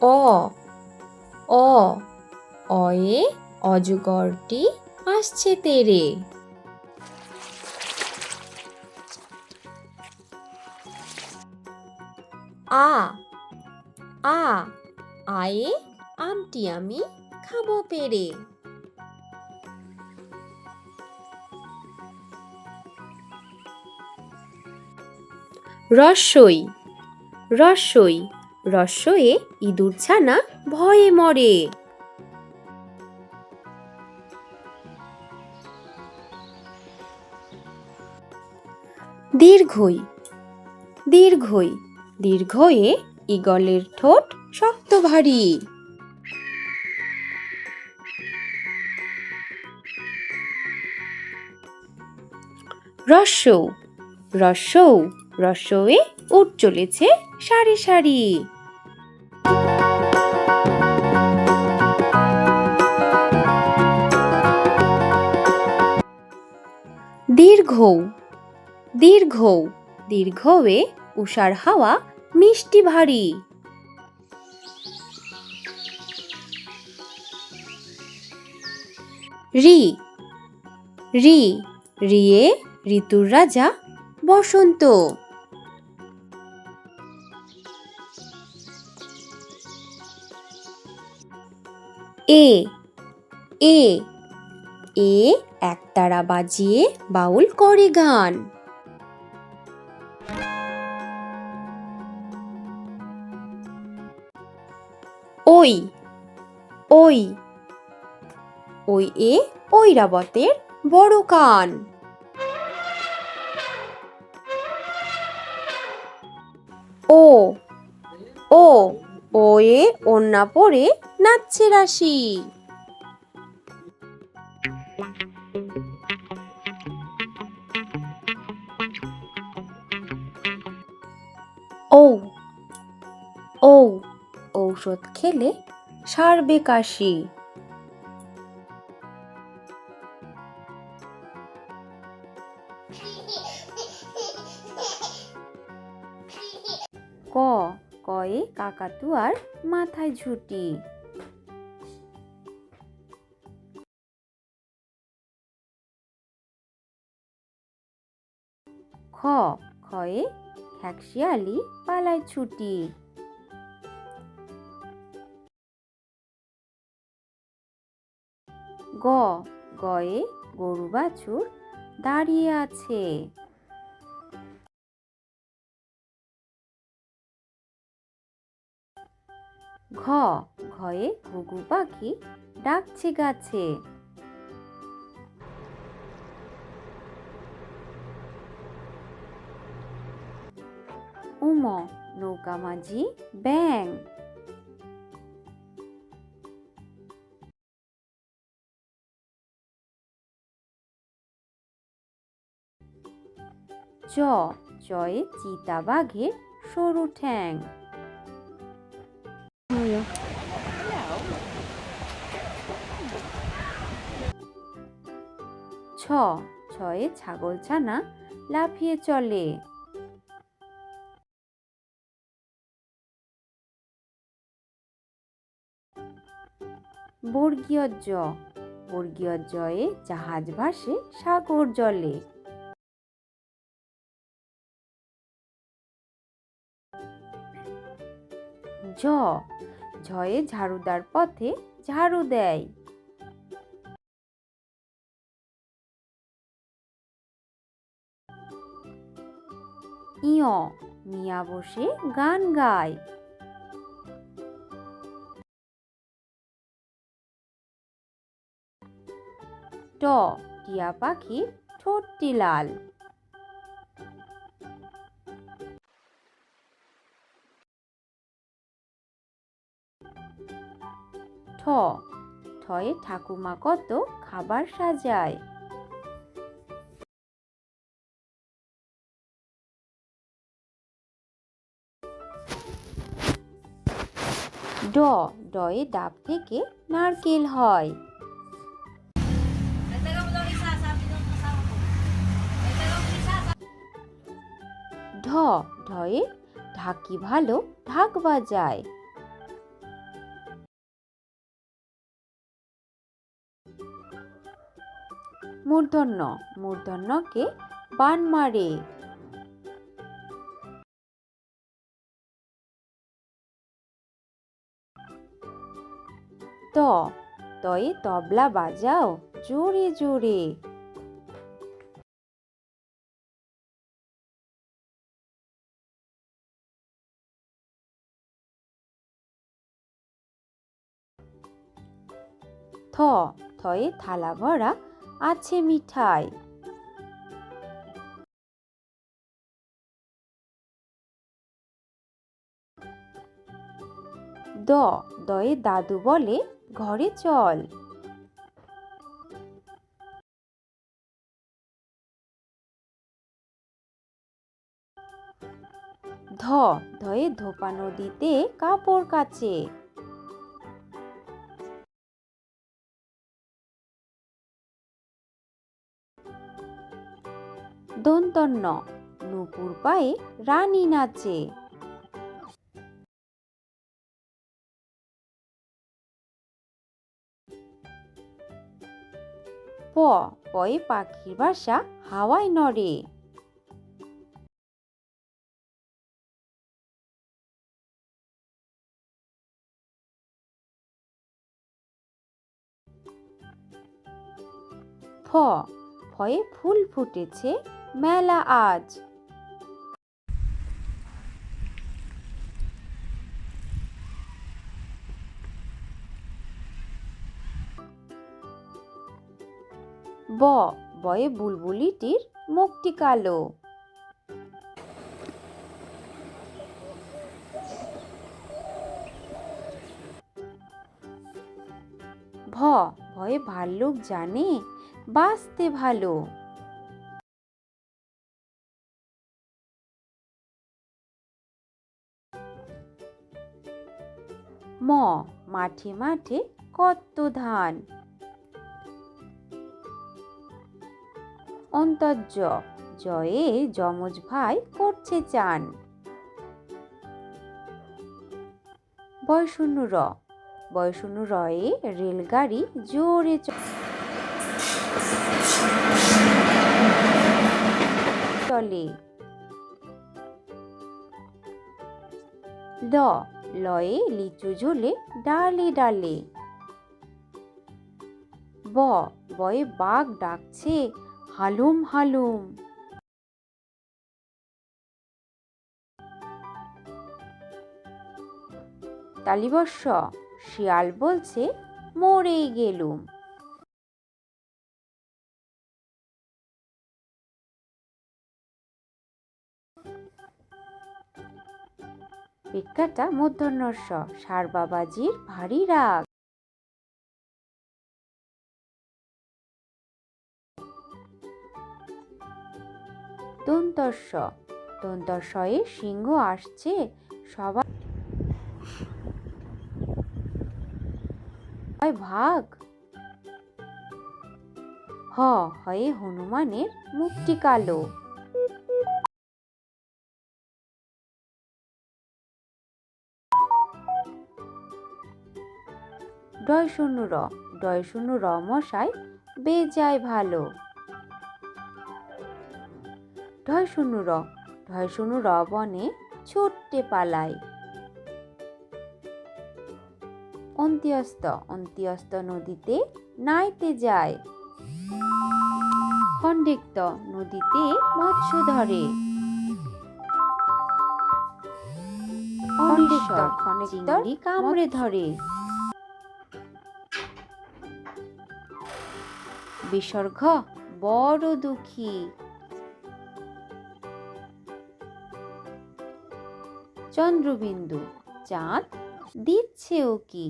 অ অ অয়ে অজগরটি আসছে তেড়ে। আ আ আয়ে আমটি আমি খাবো পেড়ে। রস্বই রস্বই রস্বয়ে ইঁদুর ছানা ভয়ে মরে। দীর্ঘই দীর্ঘই দীর্ঘয়ে ঈগলের ঠোঁট শক্ত ভারী। রস্যৌ রস্যৌ রস্যয়ে উট চলেছে সারি সারি। দীর্ঘৌ দীর্ঘৌ দীর্ঘয়ে উষার হাওয়া মিষ্টি ভারী। রি রি রিয়ে ঋতুর রাজা বসন্ত। এ এ এ একতারা বাজিয়ে বাউল করে গান। ওই ওই ওই এ ঐরাবতের বড় কান। ও ও ওয়ে ওড়না পরে নাচছে রাশি। ঔ ঔ ঔষধ খেলে সারবে কাশি। ক কয়ে কাকাতুয়ার মাথায় ঝুঁটি। খ খয়ে খ্যাকশিয়ালি পালায় ছুটি। গ গয়ে গরু বাছুর দাঁড়িয়ে আছে। ঘ ঘয়ে ঘুঘু পাখি ডাকছে গাছে। উম নৌকা মাঝি ব্যাং। চ চয়ে চিতা বাঘের সরু ঠ্যাং। ছ ছয়ে ছাগল ছানা লাফিয়ে চলে। বর্গীয় জ বর্গীয় জয়ে জাহাজ ভাসে সাগর জলে। ঝ ঝয়ে ঝাড়ুদার পথে ঝাড়ু দেয়। ইয় মিয়া বসে গান গায়। ট টিয়া পাখি ঠোঁটটি লাল। ঠ ঠয়ে ঠাকুমা কত খাবার সাজায়। ড ডয়ে ডাব থেকে নারকেল হয়। ঢ ঢয়ে ঢাকি ভালো ঢাক বাজায়। মূর্ধন্য মূর্ধন্যকে বান মারে। ত তয়ে তবলা বাজাও জোরে জোরে। থ থয়ে থালা ভরা আছে মিঠাই। দ দয়ে দাদু বলে ঘরে চল। ধ ধয়ে ধোপা নদীতে কাপড় কাচে। দন্তন্য নূপুর পায়ে রানী নাচে। প পয়ে পাখির বাসা হাওয়ায় নড়ে। ফ ফয়ে ফুল ফুটেছে মেলা আজ। ব বয়ে বুলবুলিটির মুখটি কালো। ভ ভয়ে ভাল্লুক জানে বাঁচতে ভালো। ম মাঠে মাঠে কত ধান। অন্তর্য জয়ে যমজ ভাই করছে চান। বয়শূন্য র বয়শূন্য রয়ে রেলগাড়ি জোরে চলে। ল লয়ে লিচু ঝুলে ডালে ডালে। ব বয়ে বাঘ ডাকছে হালুম হালুম। তালিবর্ষ শিয়াল বলছে মরেই গেলুম। পেটকাটা মূর্ধন্যস্ব ষাঁড় বাবাজির ভারী রাগ। দন্তস্ব দন্তস্বয়ে সিংহ আসছে সবাই ভাগ। হ হয়ে হনুমানের মুখটি কালো। ডয়শূন্য র ডয়শূন্য র মশাই বেজায় ভালো। ঢয়শূন্য র ঢয়শূন্য র বনে ছুটতে পালায়। অন্ত্যস্ত অন্ত্যস্ত নদীতে নাইতে যায়। খণ্ডিক্ত নদীতে মৎস্য ধরে। খণ্ডিক্ত চিংড়ি কামড়ে ধরে। বিসর্গ বড় দুঃখী। চন্দ্রবিন্দু চাঁদ দিচ্ছে ও কি।